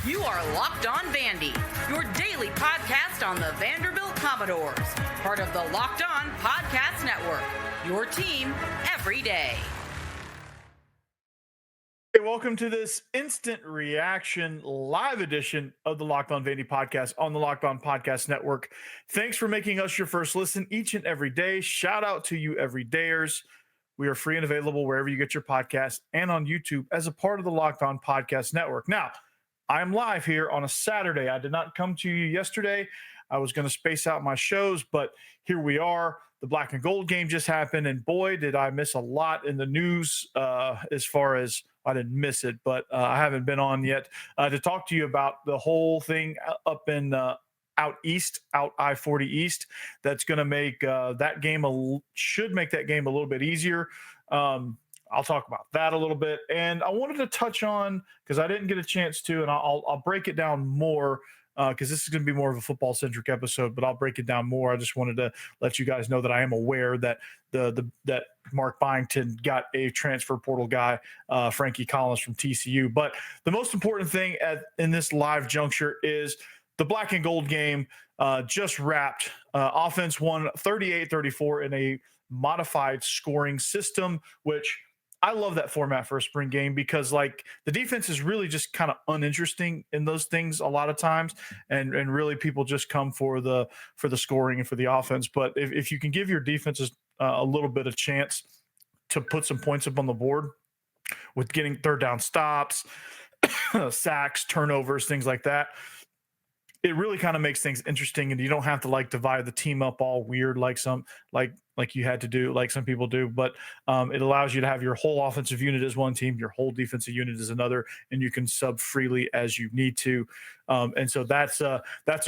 You are Locked On Vandy, your daily podcast on the Vanderbilt Commodores, part of the Locked On Podcast Network, your team every day. Hey, welcome to this instant reaction live edition of the Locked On Vandy podcast on the Locked On Podcast Network. Thanks for making us your first listen each and every day. Shout out to you everydayers. We are free and available wherever you get your podcasts and on YouTube as a part of the Locked On Podcast Network. Now, I'm live here on a Saturday. I did not come to you yesterday. I was going to space out my shows, but here we are. The black and gold game just happened, and boy, did I miss a lot in the news as far as I didn't miss it, but I haven't been on yet to talk to you about the whole thing up in out east, out I-40 East. That's going to make that game should make that game a little bit easier. I'll talk about that a little bit. And I wanted to touch on, because I didn't get a chance to, and I'll break it down more because this is going to be more of a football-centric episode, but I'll break it down more. I just wanted to let you guys know that I am aware that that Mark Byington got a transfer portal guy, Frankie Collins from TCU. But the most important thing in this live juncture is the black and gold game just wrapped. Offense won 38-34 in a modified scoring system, which I love that format for a spring game because like the defense is really just kind of uninteresting in those things a lot of times. And really people just come for the scoring and for the offense. But if you can give your defenses a little bit of chance to put some points up on the board with getting third down stops, sacks, turnovers, things like that, it really kind of makes things interesting, and you don't have to like divide the team up all weird like you had to do, like some people do. But it allows you to have your whole offensive unit as one team, your whole defensive unit as another, and you can sub freely as you need to. And so that's a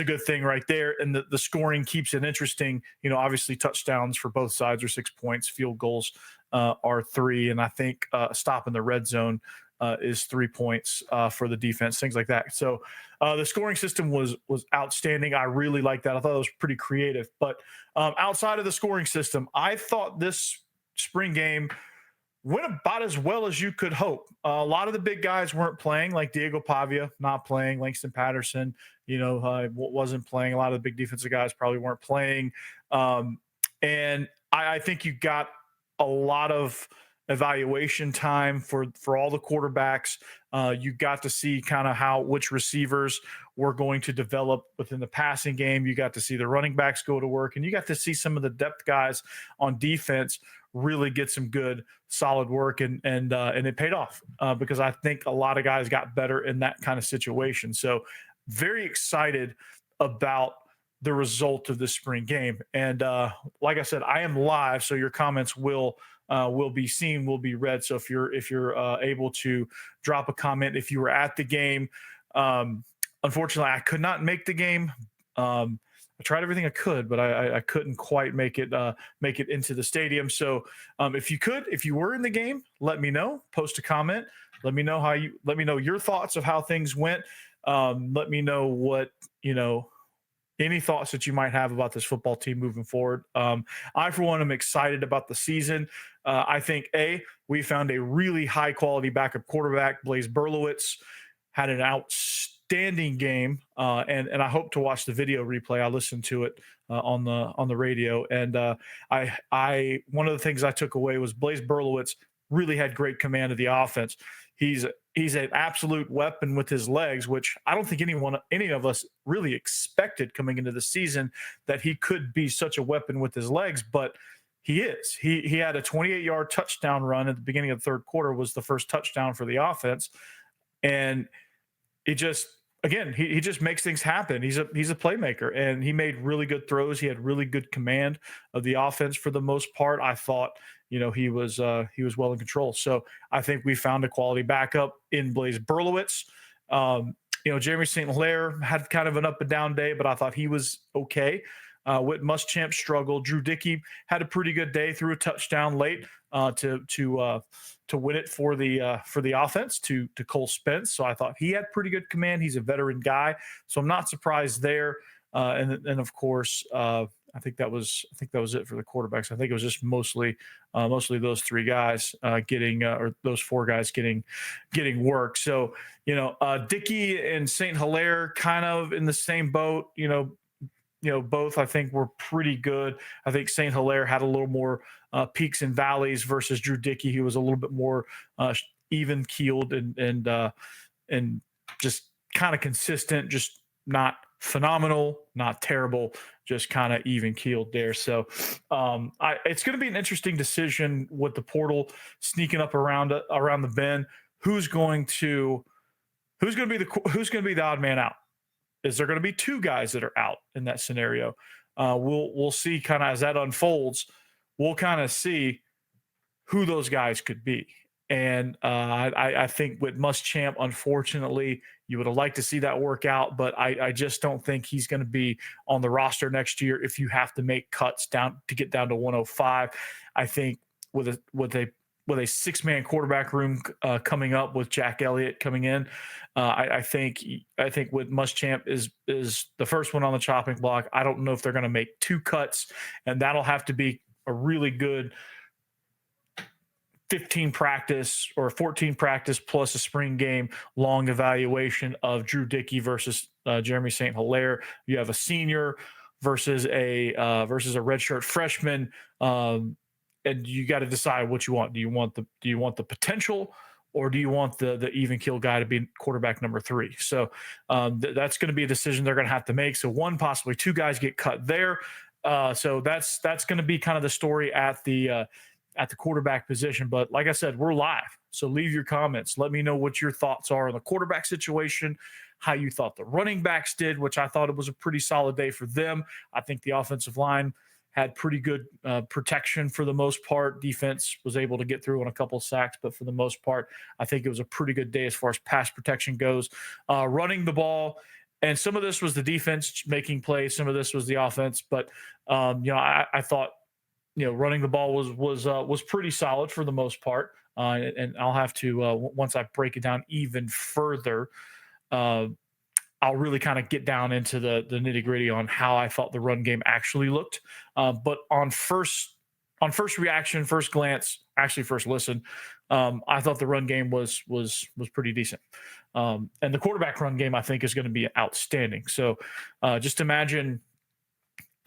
good thing right there. And the scoring keeps it interesting. You know, obviously touchdowns for both sides are 6 points, field goals are 3, and I think stop in the red zone is 3 points for the defense, things like that. So the scoring system was outstanding. I really liked that. I thought it was pretty creative. But outside of the scoring system, I thought this spring game went about as well as you could hope. A lot of the big guys weren't playing, like Diego Pavia not playing, Langston Patterson, wasn't playing. A lot of the big defensive guys probably weren't playing. And I think you got a lot of evaluation time for all the quarterbacks. You got to see kind of which receivers were going to develop within the passing game. You got to see the running backs go to work, and you got to see some of the depth guys on defense really get some good solid work, and it paid off because I think a lot of guys got better in that kind of situation. So very excited about the result of this spring game. And like I said, I am live, so your comments will be seen, will be read. So if you're able to drop a comment, if you were at the game, unfortunately I could not make the game. I tried everything I could, but I couldn't quite make it into the stadium. So if you were in the game, let me know, post a comment, let me know your thoughts of how things went. Let me know what, any thoughts that you might have about this football team moving forward. I, for one, am excited about the season. I think, we found a really high-quality backup quarterback. Blaise Berlowitz had an outstanding game, and I hope to watch the video replay. I listened to it on the radio, and I one of the things I took away was Blaise Berlowitz really had great command of the offense. He's an absolute weapon with his legs, which I don't think any of us really expected coming into the season that he could be such a weapon with his legs, but he is. He had a 28-yard touchdown run at the beginning of the third quarter, was the first touchdown for the offense. And it just, again, he just makes things happen. He's a playmaker, and he made really good throws. He had really good command of the offense for the most part. I thought, he was well in control. So I think we found a quality backup in Blaise Berlowitz. Jeremy St. Hilaire had kind of an up and down day, but I thought he was okay. Whit Muschamp struggled. Drew Dickey had a pretty good day, threw a touchdown late to win it for the offense to Cole Spence. So I thought he had pretty good command. He's a veteran guy, so I'm not surprised there. And of course, I think that was it for the quarterbacks. I think it was just mostly those three guys getting or those four guys getting work. So Dickey and St. Hilaire kind of in the same boat. Both I think were pretty good. I think St. Hilaire had a little more peaks and valleys versus Drew Dickey, who was a little bit more even keeled and just kind of consistent, just not phenomenal, not terrible, just kind of even keeled there. So it's going to be an interesting decision with the portal sneaking up around the bend. Who's going to be the odd man out? Is there going to be two guys that are out in that scenario? We'll see kind of as that unfolds. We'll kind of see who those guys could be. And I think with Muschamp, unfortunately, you would have liked to see that work out, but I just don't think he's going to be on the roster next year if you have to make cuts down to get down to 105. I think with a 6-man quarterback room coming up with Jack Elliott coming in, I think with Muschamp is the first one on the chopping block. I don't know if they're going to make two cuts, and that'll have to be a really good 15 practice or 14 practice plus a spring game long evaluation of Drew Dickey versus Jeremy St. Hilaire. You have a senior versus a redshirt freshman, and you got to decide what you want. Do you want the potential, or do you want the even keel guy to be quarterback number 3? So that's going to be a decision they're going to have to make. So one, possibly two guys get cut there. So that's going to be kind of the story at the quarterback position. But like I said, we're live. So leave your comments. Let me know what your thoughts are on the quarterback situation, how you thought the running backs did, which I thought it was a pretty solid day for them. I think the offensive line had pretty good protection for the most part. Defense was able to get through on a couple of sacks, but for the most part, I think it was a pretty good day as far as pass protection goes. Running the ball, and some of this was the defense making plays, some of this was the offense. But I thought running the ball was pretty solid for the most part. And I'll have to once I break it down even further, I'll really kind of get down into the nitty gritty on how I thought the run game actually looked. But on first reaction, first glance, actually first listen, I thought the run game was pretty decent. And the quarterback run game, I think, is going to be outstanding. So just imagine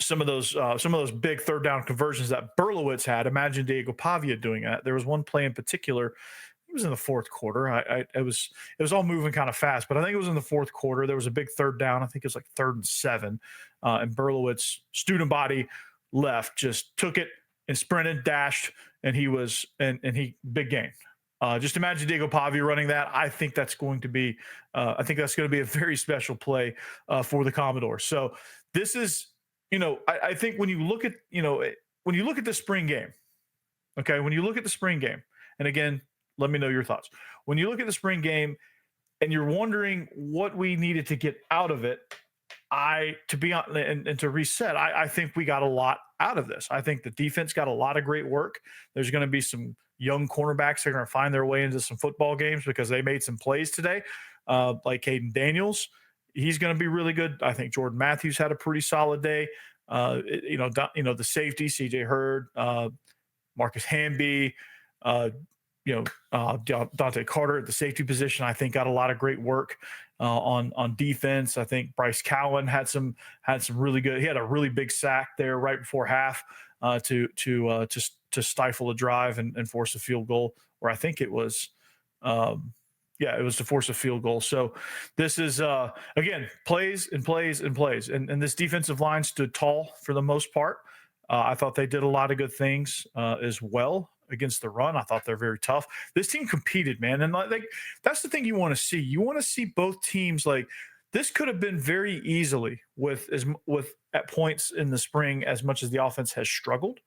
some of those big third down conversions that Berlowitz had. Imagine Diego Pavia doing that. There was one play in particular. It was in the fourth quarter. It was all moving kind of fast, but I think it was in the fourth quarter. There was a big third down. I think it was like 3rd and 7. And Berlowitz, student body left, just took it and sprinted, dashed, and he big game. Just imagine Diego Pavia running that. I think that's going to be a very special play for the Commodores. So this is, I think when you look at the spring game, okay, when you look at the spring game, and again, let me know your thoughts. When you look at the spring game and you're wondering what we needed to get out of it, to be honest, and to reset, I think we got a lot out of this. I think the defense got a lot of great work. There's going to be some young cornerbacks that are going to find their way into some football games because they made some plays today, like Caden Daniels. He's going to be really good. I think Jordan Matthews had a pretty solid day. The safety, CJ Hurd, Marcus Hamby, Dante Carter at the safety position, I think got a lot of great work on defense. I think Bryce Cowan had some really good. He had a really big sack there right before half to stifle a drive and force a field goal. Or I think it was, it was to force a field goal. So this is again plays and plays and plays, and this defensive line stood tall for the most part. I thought they did a lot of good things as well against the run. I thought they're very tough. This team competed, man. And like that's the thing you want to see. You want to see both teams. Like this could have been very easily with at points in the spring, as much as the offense has struggled.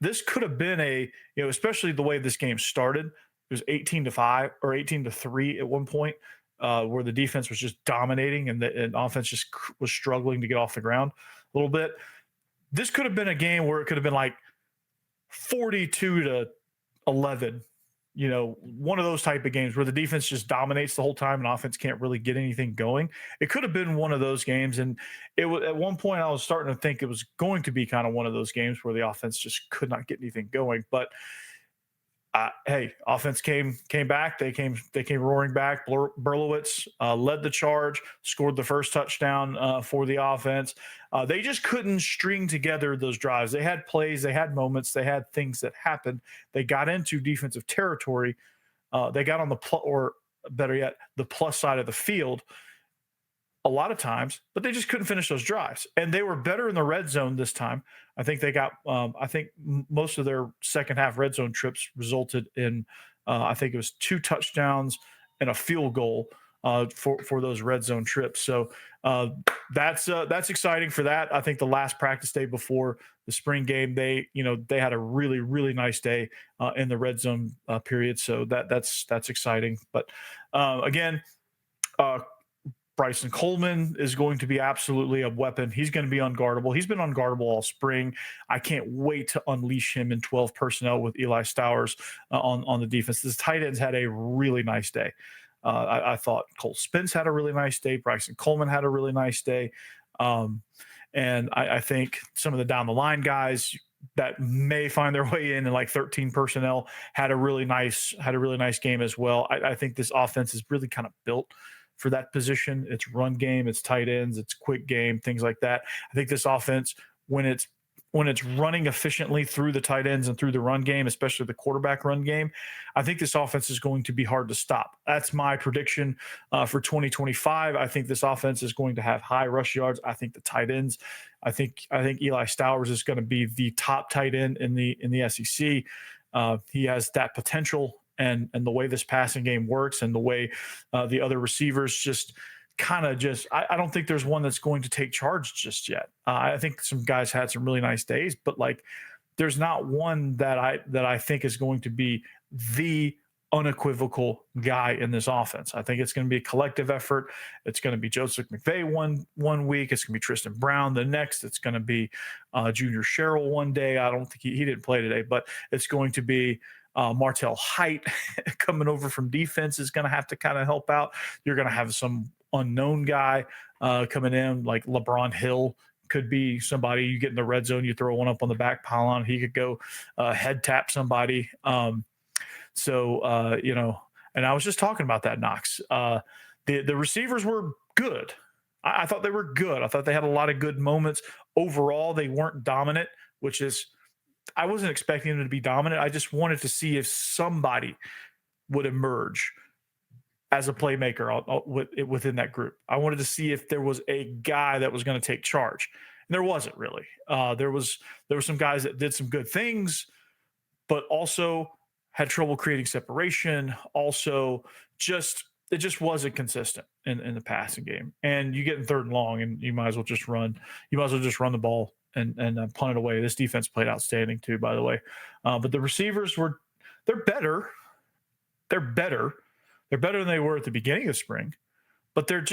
This could have been especially the way this game started. It was 18-5 or 18-3 at one point, where the defense was just dominating and the offense just was struggling to get off the ground a little bit. This could have been a game where it could have been like 42-11 one of those type of games where the defense just dominates the whole time and offense can't really get anything going. It could have been one of those games. And it was, at one point I was starting to think it was going to be kind of one of those games where the offense just could not get anything going. But hey, offense came back. They came roaring back. Berlowitz led the charge, scored the first touchdown for the offense. They just couldn't string together those drives. They had plays, they had moments, they had things that happened. They got into defensive territory. They got on or better yet, the plus side of the field a lot of times, but they just couldn't finish those drives. And they were better in the red zone this time. I think they got, most of their second half red zone trips resulted in, I think it was 2 touchdowns and a field goal for those red zone trips. So that's exciting for that. I think the last practice day before the spring game, they had a really, really nice day in the red zone period. So that's exciting. But again, Bryson Coleman is going to be absolutely a weapon. He's going to be unguardable. He's been unguardable all spring. I can't wait to unleash him in 12 personnel with Eli Stowers on the defense. This tight ends had a really nice day. I thought Cole Spence had a really nice day. Bryson Coleman had a really nice day. And I think some of the down the line guys that may find their way in like 13 personnel had a really nice game as well. I think this offense is really kind of built for that position. It's run game, it's tight ends, it's quick game, things like that. I think this offense, when it's running efficiently through the tight ends and through the run game, especially the quarterback run game, I think this offense is going to be hard to stop. That's my prediction for 2025. I think this offense is going to have high rush yards. I think the tight ends, I think Eli Stowers is going to be the top tight end in the SEC. He has that potential. And the way this passing game works and the way the other receivers just I don't think there's one that's going to take charge just yet. I think some guys had some really nice days, but like there's not one that I think is going to be the unequivocal guy in this offense. I think it's going to be a collective effort. It's going to be Joseph McVay one week. It's going to be Tristan Brown the next. It's going to be Junior Sherrill one day. I don't think he didn't play today, but it's going to be Martell Height coming over from defense is going to have to kind of help out. You're going to have some unknown guy coming in, like LeBron Hill could be somebody. You get in the red zone, you throw one up on the back pylon, he could go head tap somebody. And I was just talking about that, Knox. The receivers were good. I thought they were good. I thought they had a lot of good moments. Overall, they weren't dominant, which is – I wasn't expecting them to be dominant. I just wanted to see if somebody would emerge as a playmaker within that group. I wanted to see if there was a guy that was going to take charge. And there wasn't really. There were some guys that did some good things, but also had trouble creating separation. Also, it just wasn't consistent in the passing game. And you get in 3rd and long, and you might as well just run. You might as well just run the ball and punt it away. This defense played outstanding too, by the way. But the receivers they're better. They're better than they were at the beginning of spring, but they're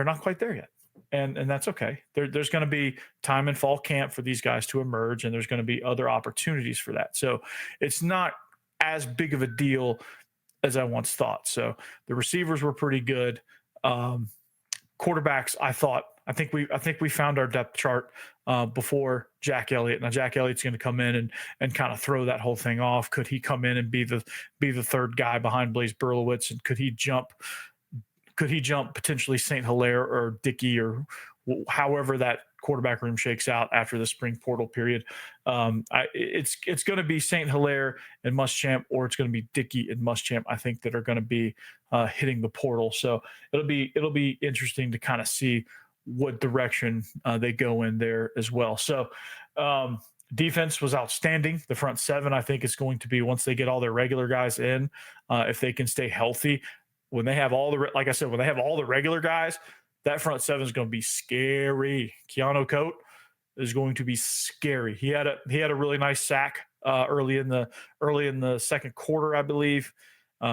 not quite there yet. And that's okay. There's going to be time in fall camp for these guys to emerge, and there's going to be other opportunities for that. So it's not as big of a deal as I once thought. So the receivers were pretty good. Quarterbacks, I think we found our depth chart before Jack Elliott. Now Jack Elliott's going to come in and kind of throw that whole thing off. Could he come in and be the 3rd guy behind Blaise Berlowitz? And could he jump potentially St. Hilaire or Dickey or however that quarterback room shakes out after the spring portal period? It's going to be St. Hilaire and Muschamp, or it's going to be Dickey and Muschamp, I think, that are going to be hitting the portal. So it'll be interesting to kind of see what direction they go in there as well. So defense was outstanding. The front 7, I think, is going to be, once they get all their regular guys in, if they can stay healthy, when they have like I said, when they have all the regular guys, that front 7 is going to be scary. Keanu Coate is going to be scary. He had a really nice sack early in the second quarter, I believe.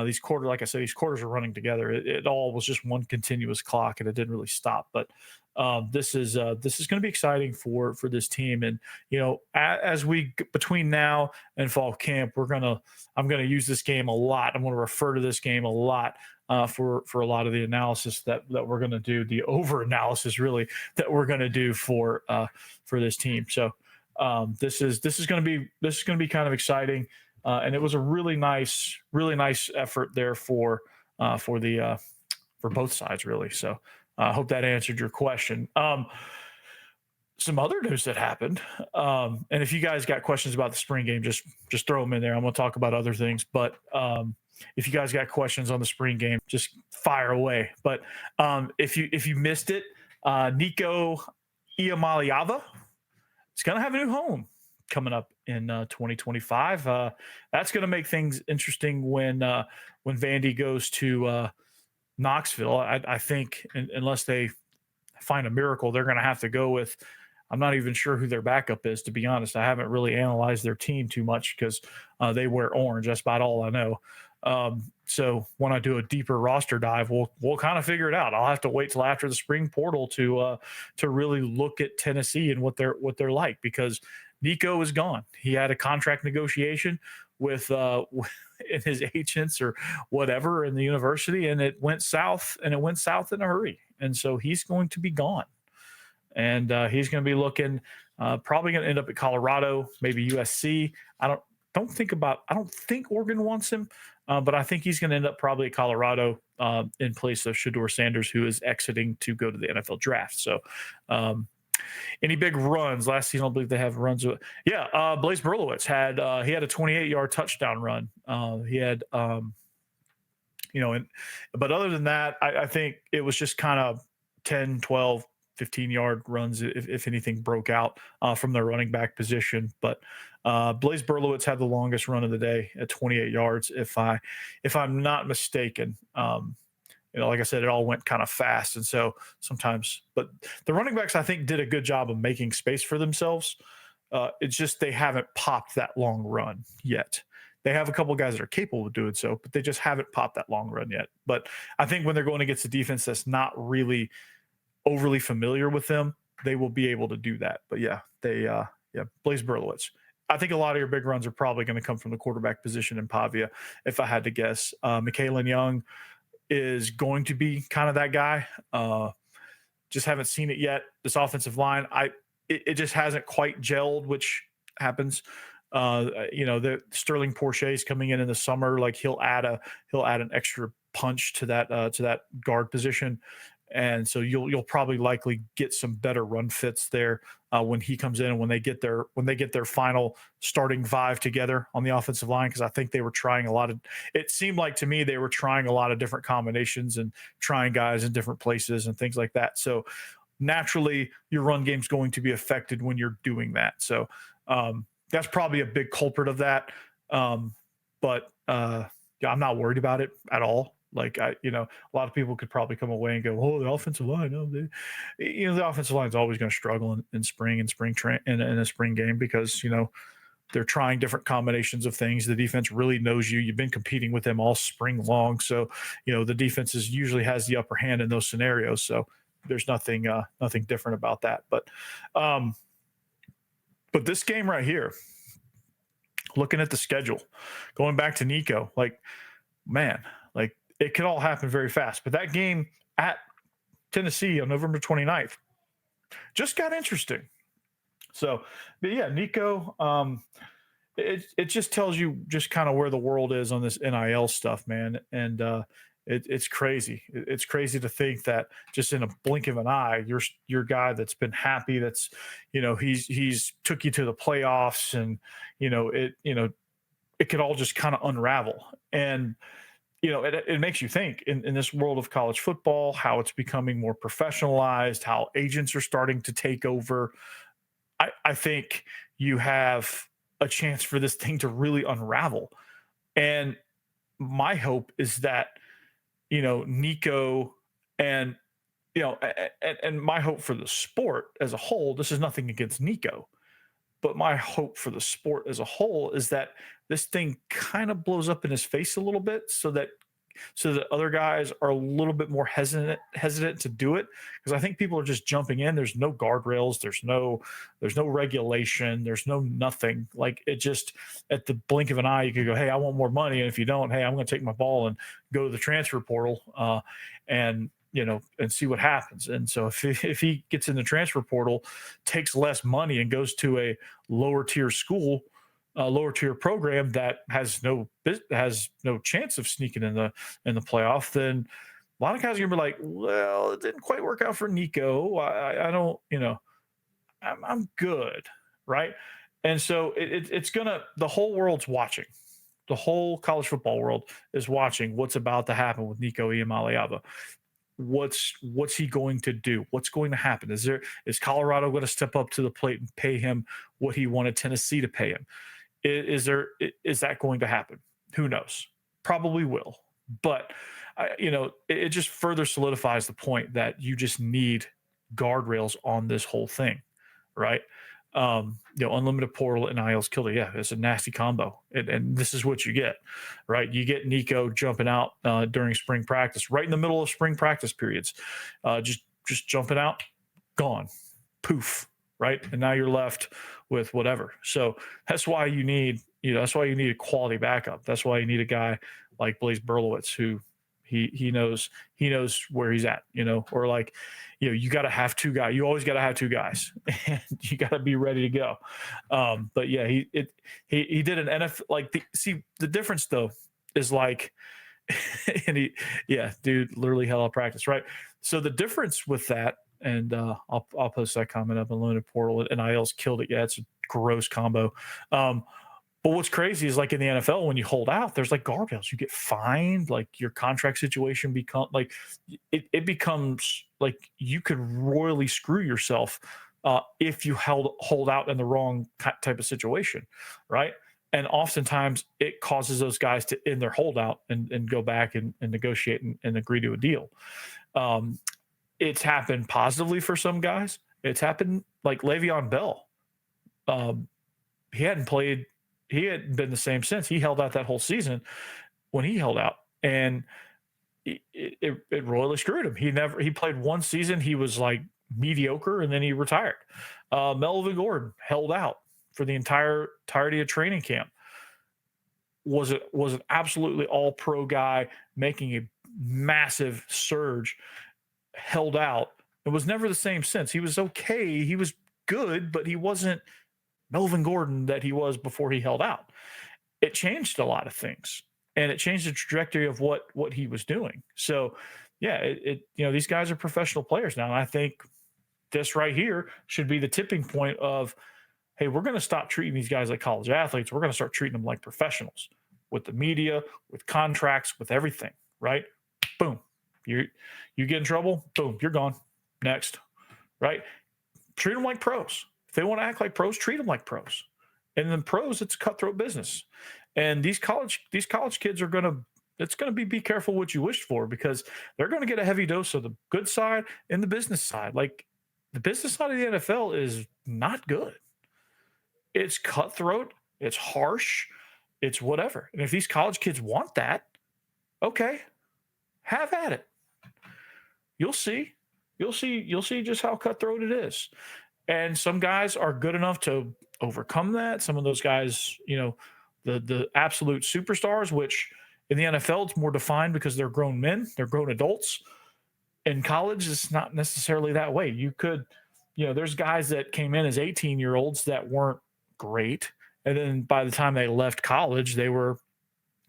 these like I said, these quarters are running together. It all was just one continuous clock, and it didn't really stop. But this is going to be exciting for this team. And as we between now and fall camp, I'm gonna use this game a lot. I'm going to refer to this game a lot for a lot of the analysis that we're going to do, the over analysis really that we're going to do for this team. So this is going to be kind of exciting. And it was a really nice effort there for both sides, really. So I hope that answered your question. Some other news that happened, and if you guys got questions about the spring game, just throw them in there. I'm going to talk about other things, but if you guys got questions on the spring game, just fire away. But if you missed it, Nico Iamaleava is going to have a new home coming up in 2025. That's going to make things interesting when Vandy goes to Knoxville. I think unless they find a miracle, they're going to have to go with. I'm not even sure who their backup is, to be honest. I haven't really analyzed their team too much because they wear orange. That's about all I know. So when I do a deeper roster dive, we'll kind of figure it out. I'll have to wait till after the spring portal to really look at Tennessee and what they're like, because Nico is gone. He had a contract negotiation with his agents or whatever in the university, and it went south in a hurry. And so he's going to be gone. And he's going to be looking, probably going to end up at Colorado, maybe USC. I don't think Oregon wants him, but I think he's going to end up probably at Colorado in place of Shedeur Sanders, who is exiting to go to the NFL draft. So any big runs last season? I believe they have runs. Yeah, Blaise Berlowitz had he had a 28-yard touchdown run. He had but other than that, I think it was just kind of 10, 12, 15-yard runs, if anything broke out from their running back position. But Blaise Berlowitz had the longest run of the day at 28 yards, if I'm not mistaken. Like I said, it all went kind of fast, and so sometimes. But the running backs, I think, did a good job of making space for themselves. It's just they haven't popped that long run yet. They have a couple of guys that are capable of doing so, but they just haven't popped that long run yet. But I think when they're going against a defense that's not really overly familiar with them, they will be able to do that. But Blaise Berlowitz. I think a lot of your big runs are probably going to come from the quarterback position in Pavia, if I had to guess. Michaelan Young is going to be kind of that guy. Just haven't seen it yet. This offensive line, it just hasn't quite gelled, which happens. The Sterling Porche is coming in the summer. Like he'll add an extra punch to that guard position. And so you'll probably likely get some better run fits there when he comes in and when they get their final starting five together on the offensive line, because I think they were trying it seemed like to me they were trying a lot of different combinations and trying guys in different places and things like that. So naturally your run game's going to be affected when you're doing that. So that's probably a big culprit of that. But I'm not worried about it at all. Like a lot of people could probably come away and go, "Oh, the offensive line." No, the offensive line is always going to struggle in spring in a spring game because they're trying different combinations of things. The defense really knows you. You've been competing with them all spring long, so the defense usually has the upper hand in those scenarios. So there's nothing different about that. But this game right here, looking at the schedule, going back to Nico, it could all happen very fast. But that game at Tennessee on November 29th just got interesting. So, but yeah, Nico, it just tells you just kind of where the world is on this NIL stuff, man. And it's crazy. It's crazy to think that just in a blink of an eye, your guy that's been happy, that's he's took you to the playoffs, and it could all just kind of unravel. And it makes you think in this world of college football, how it's becoming more professionalized, how agents are starting to take over. I think you have a chance for this thing to really unravel. And my hope is that, Nico and my hope for the sport as a whole, this is nothing against Nico, But my hope for the sport as a whole is that this thing kind of blows up in his face a little bit, so that other guys are a little bit more hesitant to do it, because I think people are just jumping in. There's no guardrails, there's no regulation, there's no nothing. Like, it just, at the blink of an eye, you could go, hey, I want more money, and if you don't, hey, I'm going to take my ball and go to the transfer portal, and see what happens. And so if he gets in the transfer portal, takes less money, and goes to a lower tier school, a lower tier program that has no chance of sneaking in the playoff, then a lot of guys are gonna be like, well, it didn't quite work out for Nico. I don't, I'm good, right? And so it's gonna, the whole world's watching. The whole college football world is watching what's about to happen with Nico Iamaleava. What's he going to do? What's going to happen? Is Colorado going to step up to the plate and pay him what he wanted Tennessee to pay him? Is that going to happen? Who knows? Probably will. But it just further solidifies the point that you just need guardrails on this whole thing, right? Unlimited portal and IL's killed it. Yeah, it's a nasty combo, and this is what you get, right? You get Nico jumping out during spring practice, right in the middle of spring practice periods, just jumping out, gone, poof, right? And now you're left with whatever. So that's why you need, a quality backup. That's why you need a guy like Blaze Berlowitz, who he knows where he's at, or like, you got to have two guys. You always got to have two guys, and you got to be ready to go. But yeah, he did an NFL, the difference though is like, and dude literally hell out of practice, right? So the difference with that, and I'll post that comment up on Limited Portal, and IL's killed it. Yeah, it's a gross combo. But what's crazy is, like, in the NFL, when you hold out, there's like guardrails. You get fined. Like, your contract situation it becomes like you could royally screw yourself if you hold out in the wrong type of situation, right? And oftentimes it causes those guys to end their holdout and go back and negotiate and agree to a deal. It's happened positively for some guys. It's happened, like Le'Veon Bell. He hadn't been the same since. He held out that whole season when he held out, and it royally screwed him. He played one season. He was like mediocre, and then he retired. Melvin Gordon held out for the entirety of training camp. Was an absolutely all pro guy, making a massive surge, held out. It was never the same since. He was okay. He was good, but he wasn't Melvin Gordon that he was before he held out. It changed a lot of things, and it changed the trajectory of what he was doing. So yeah, these guys are professional players now. And I think this right here should be the tipping point of, hey, we're going to stop treating these guys like college athletes. We're going to start treating them like professionals, with the media, with contracts, with everything, right? Boom. You get in trouble, boom, you're gone. Next, right? Treat them like pros. If they want to act like pros, treat them like pros. And then pros, it's cutthroat business. And these college kids it's going to be careful what you wish for, because they're going to get a heavy dose of the good side and the business side. Like, the business side of the NFL is not good. It's cutthroat. It's harsh. It's whatever. And if these college kids want that, okay, have at it. You'll see just how cutthroat it is. And some guys are good enough to overcome that. Some of those guys, the absolute superstars, which in the NFL, it's more defined because they're grown men, they're grown adults. In college, it's not necessarily that way. You could, there's guys that came in as 18-year-olds that weren't great. And then by the time they left college, they were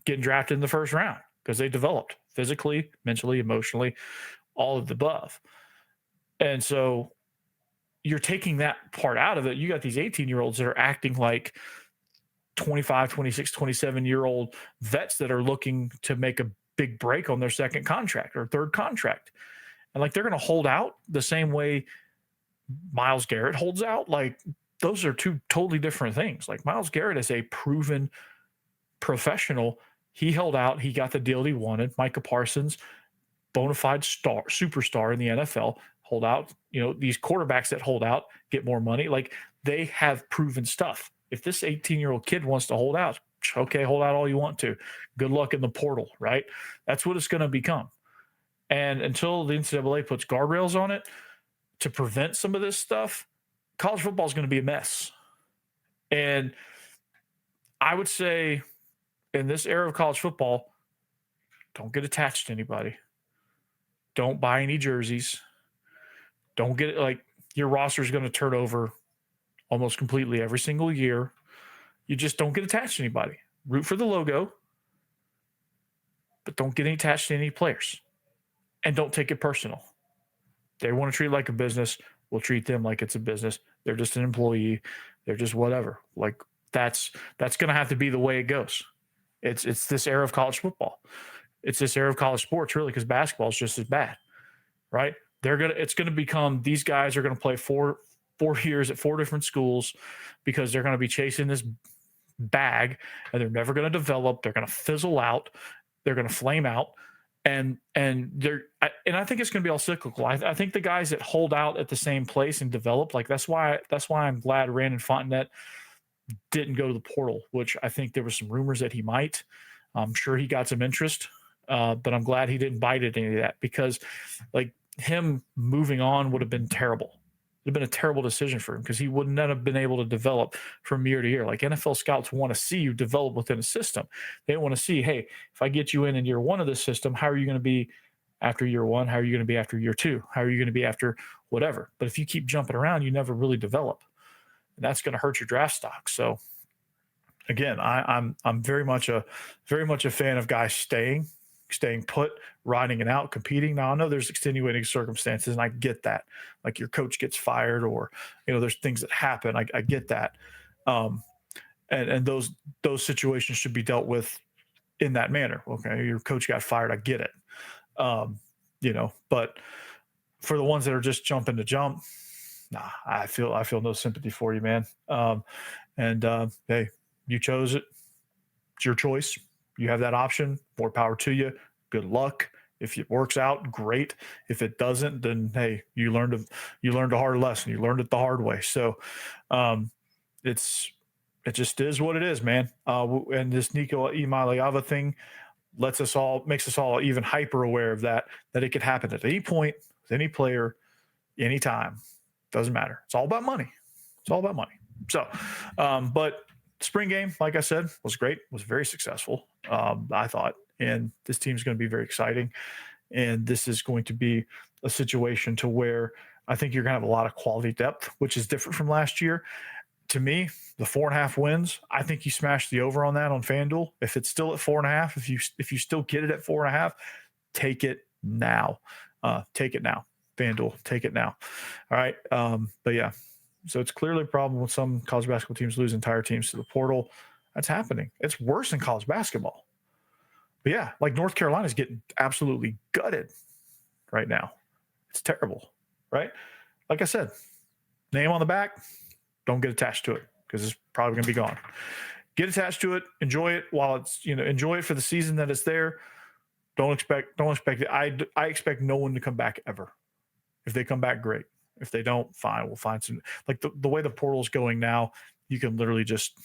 getting drafted in the first round because they developed physically, mentally, emotionally, all of the above. And so you're taking that part out of it. You got these 18-year-olds that are acting like 25, 26, 27-year-old vets that are looking to make a big break on their second contract or third contract. And like, they're going to hold out the same way Myles Garrett holds out. Like, those are two totally different things. Like, Myles Garrett is a proven professional. He held out. He got the deal he wanted. Micah Parsons, bona fide superstar in the NFL, hold out. These quarterbacks that hold out get more money. Like, They have proven stuff. If this 18-year-old kid wants to hold out, okay, hold out all you want to. Good luck in the portal, right? That's what it's going to become. And until the NCAA puts guardrails on it to prevent some of this stuff, college football is going to be a mess. And I would say in this era of college football, don't get attached to anybody. Don't buy any jerseys. Don't get like your roster is going to turn over almost completely every single year. You just don't get attached to anybody. Root for the logo, but don't get attached to any players. And don't take it personal. They want to treat it like a business. We'll treat them like it's a business. They're just an employee. They're just whatever. Like that's going to have to be the way it goes. It's this era of college football. It's this era of college sports, really, because basketball is just as bad, right? It's going to become these guys are going to play four years at 4 different schools because they're going to be chasing this bag and they're never going to develop. They're going to fizzle out. They're going to flame out. And I think it's going to be all cyclical. I think the guys that hold out at the same place and develop, like that's why I'm glad Randon Fontenette didn't go to the portal, which I think there was some rumors that he might. I'm sure he got some interest, but I'm glad he didn't bite at any of that because like him moving on would have been terrible. It would have been a terrible decision for him because he would not have been able to develop from year to year. Like NFL scouts want to see you develop within a system. They want to see, hey, if I get you in year 1 of this system, how are you going to be after year 1? How are you going to be after year 2? How are you going to be after whatever? But if you keep jumping around, you never really develop. And that's going to hurt your draft stock. So again, I'm very much a fan of guys staying put, riding it out, competing. Now I know there's extenuating circumstances and I get that. Like your coach gets fired or, there's things that happen. I get that. And those situations should be dealt with in that manner. Okay. Your coach got fired. I get it. But for the ones that are just jumping to jump, nah, I feel no sympathy for you, man. Hey, you chose it. It's your choice. You have that option. More power to you. Good luck. If it works out, great. If it doesn't, then hey, you learned a hard lesson. You learned it the hard way. So, it just is what it is, man. And this Nico Iamaleava thing makes us all even hyper aware of that it could happen at any point with any player, anytime. Doesn't matter. It's all about money. So, but spring game, like I said, was great. Was very successful. I thought, and this team's going to be very exciting. And this is going to be a situation to where I think you're going to have a lot of quality depth, which is different from last year. To me, the 4.5 wins, I think you smashed the over on that on FanDuel. If it's still at 4.5, if you still get it at 4.5, take it now. Take it now. FanDuel, take it now. All right. But yeah, so it's clearly a problem with some college basketball teams lose entire teams to the portal. That's happening. It's worse in college basketball. But yeah, like North Carolina's getting absolutely gutted right now. It's terrible, right? Like I said, name on the back, don't get attached to it because it's probably going to be gone. Get attached to it, enjoy it while it's, enjoy it for the season that it's there. Don't expect it. I expect no one to come back ever. If they come back, great. If they don't, fine. We'll find some, like the way the portal's going now, you can literally just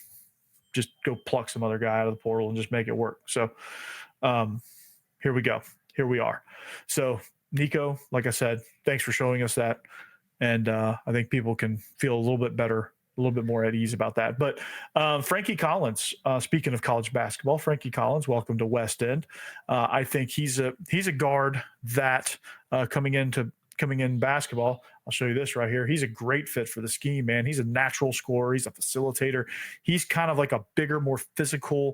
go pluck some other guy out of the portal and just make it work. So here we go. Here we are. So Nico, like I said, thanks for showing us that. And I think people can feel a little bit better, a little bit more at ease about that. But Frankie Collins, speaking of college basketball, Frankie Collins, welcome to West End. I think he's a guard that coming in basketball, I'll show you this right here. He's a great fit for the scheme, man. He's a natural scorer. He's a facilitator. He's kind of like a bigger, more physical,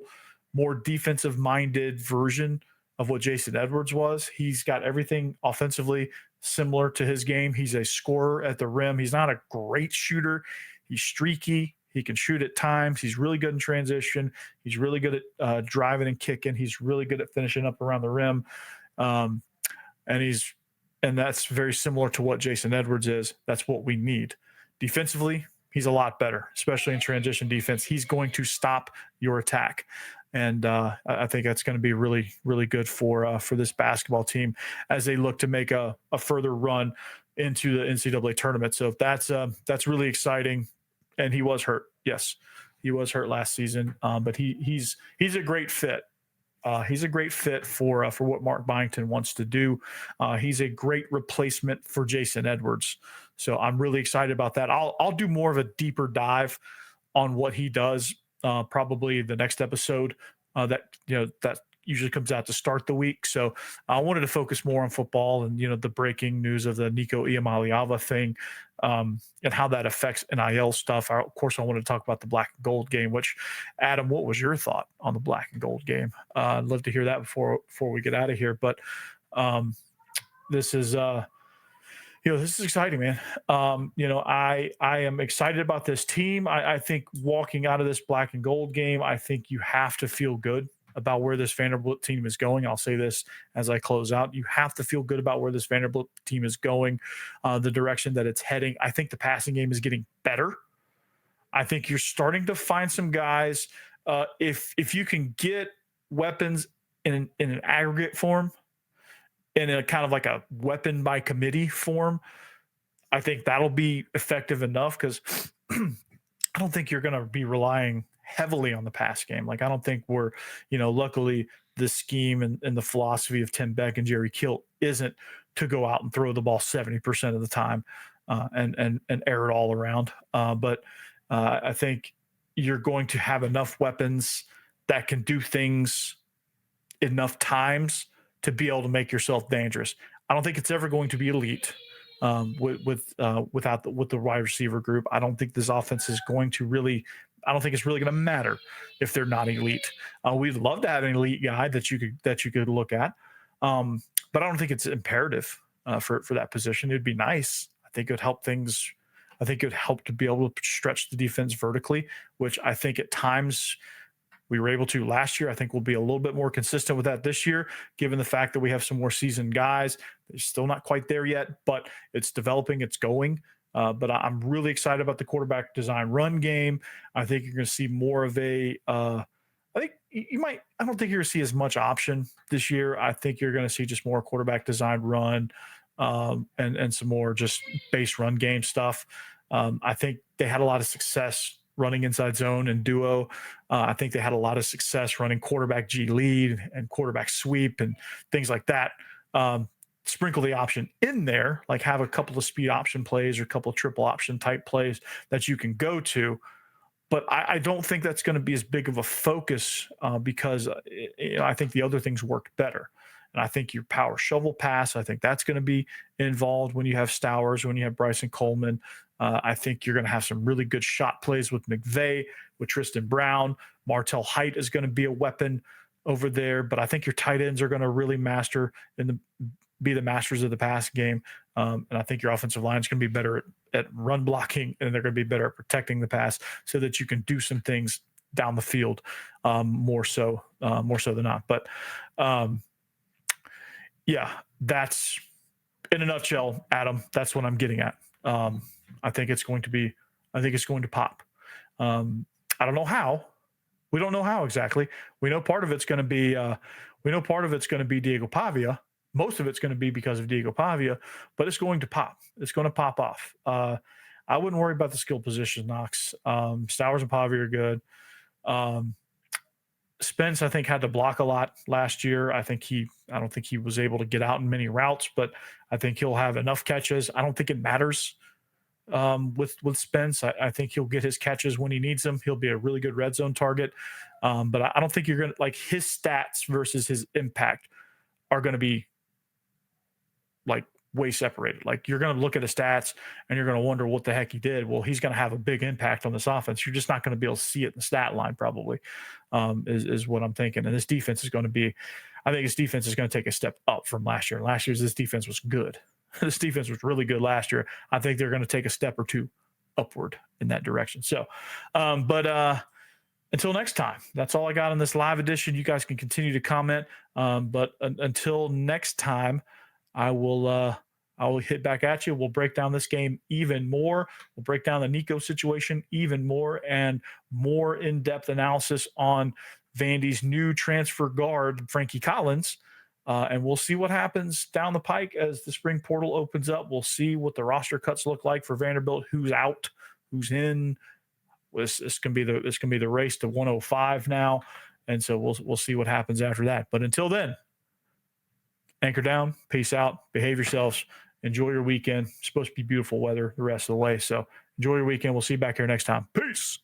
more defensive-minded version of what Jason Edwards was. He's got everything offensively similar to his game. He's a scorer at the rim. He's not a great shooter. He's streaky. He can shoot at times. He's really good in transition. He's really good at driving and kicking. He's really good at finishing up around the rim. And that's very similar to what Jason Edwards is. That's what we need. Defensively, he's a lot better, especially in transition defense. He's going to stop your attack. And I think that's going to be really, really good for this basketball team as they look to make a further run into the NCAA tournament. So that's really exciting. And he was hurt. Yes, he was hurt last season. But he's a great fit. He's a great fit for what Mark Byington wants to do. He's a great replacement for Jason Edwards. So I'm really excited about that. I'll do more of a deeper dive on what he does probably the next episode that usually comes out to start the week. So I wanted to focus more on football and the breaking news of the Nico Iamaleava thing and how that affects NIL stuff. Of course, I wanted to talk about the black and gold game. Which, Adam, what was your thought on the black and gold game? I'd love to hear that before we get out of here. But this is this is exciting, man. I am excited about this team. I think walking out of this black and gold game, I think you have to feel good about where this Vanderbilt team is going. I'll say this as I close out. You have to feel good about where this Vanderbilt team is going, the direction that it's heading. I think the passing game is getting better. I think you're starting to find some guys. If you can get weapons in an aggregate form, in a kind of like a weapon by committee form, I think that'll be effective enough, because I don't think you're going to be relying heavily on the pass game. Like, I don't think we're, luckily the scheme and the philosophy of Tim Beck and Jerry Kilt isn't to go out and throw the ball 70% of the time and air it all around. But I think you're going to have enough weapons that can do things enough times to be able to make yourself dangerous. I don't think it's ever going to be elite with the wide receiver group. I don't think this offense is going to really. I don't think it's really going to matter if they're not elite. We'd love to have an elite guy that you could look at, but I don't think it's imperative for that position. It'd be nice. I think it would help things. I think it would help to be able to stretch the defense vertically, which I think at times we were able to last year. I think we'll be a little bit more consistent with that this year, given the fact that we have some more seasoned guys. They're still not quite there yet, but it's developing, it's going. But I'm really excited about the quarterback design run game. I think you're going to see more of a I think you might – I don't think you're going to see as much option this year. I think you're going to see just more quarterback design run and some more just base run game stuff. I think they had a lot of success running inside zone and duo. I think they had a lot of success running quarterback G lead and quarterback sweep and things like that. Sprinkle the option in there, like have a couple of speed option plays or a couple of triple option type plays that you can go to. But I don't think that's going to be as big of a focus because I think the other things worked better. And I think your power shovel pass, I think that's going to be involved when you have Stowers, when you have Bryson Coleman. I think you're going to have some really good shot plays with McVay, with Tristan Brown. Martell Height is going to be a weapon over there. But I think your tight ends are going to really be the masters of the pass game. And I think your offensive line is going to be better at run blocking, and they're going to be better at protecting the pass so that you can do some things down the field more so than not. But yeah, that's in a nutshell, Adam, that's what I'm getting at. I think it's going to pop. I don't know how. We don't know how exactly. We know part of it's going to be Diego Pavia. Most of it's going to be because of Diego Pavia, but it's going to pop. It's going to pop off. I wouldn't worry about the skill position, Knox. Stowers and Pavia are good. Spence, I think, had to block a lot last year. I don't think he was able to get out in many routes, but I think he'll have enough catches. I don't think it matters with Spence. I think he'll get his catches when he needs them. He'll be a really good red zone target. But I don't think you're going to like his stats versus his impact are going to be like way separated. Like you're going to look at the stats and you're going to wonder what the heck he did. Well, he's going to have a big impact on this offense. You're just not going to be able to see it in the stat line probably is what I'm thinking. And this defense is going to be, I think his defense is going to take a step up from last year. Last year's this defense was good. This defense was really good last year. I think they're going to take a step or two upward in that direction. So, but until next time, that's all I got on this live edition. You guys can continue to comment. But until next time, I will hit back at you. We'll break down this game even more. We'll break down the Nico situation even more and more in-depth analysis on Vandy's new transfer guard, Frankie Collins. And we'll see what happens down the pike as the spring portal opens up. We'll see what the roster cuts look like for Vanderbilt, who's out, who's in, This can be the race to 105 now, and so we'll see what happens after that. But until then, anchor down, peace out, behave yourselves, enjoy your weekend. It's supposed to be beautiful weather the rest of the way, so enjoy your weekend. We'll see you back here next time. Peace.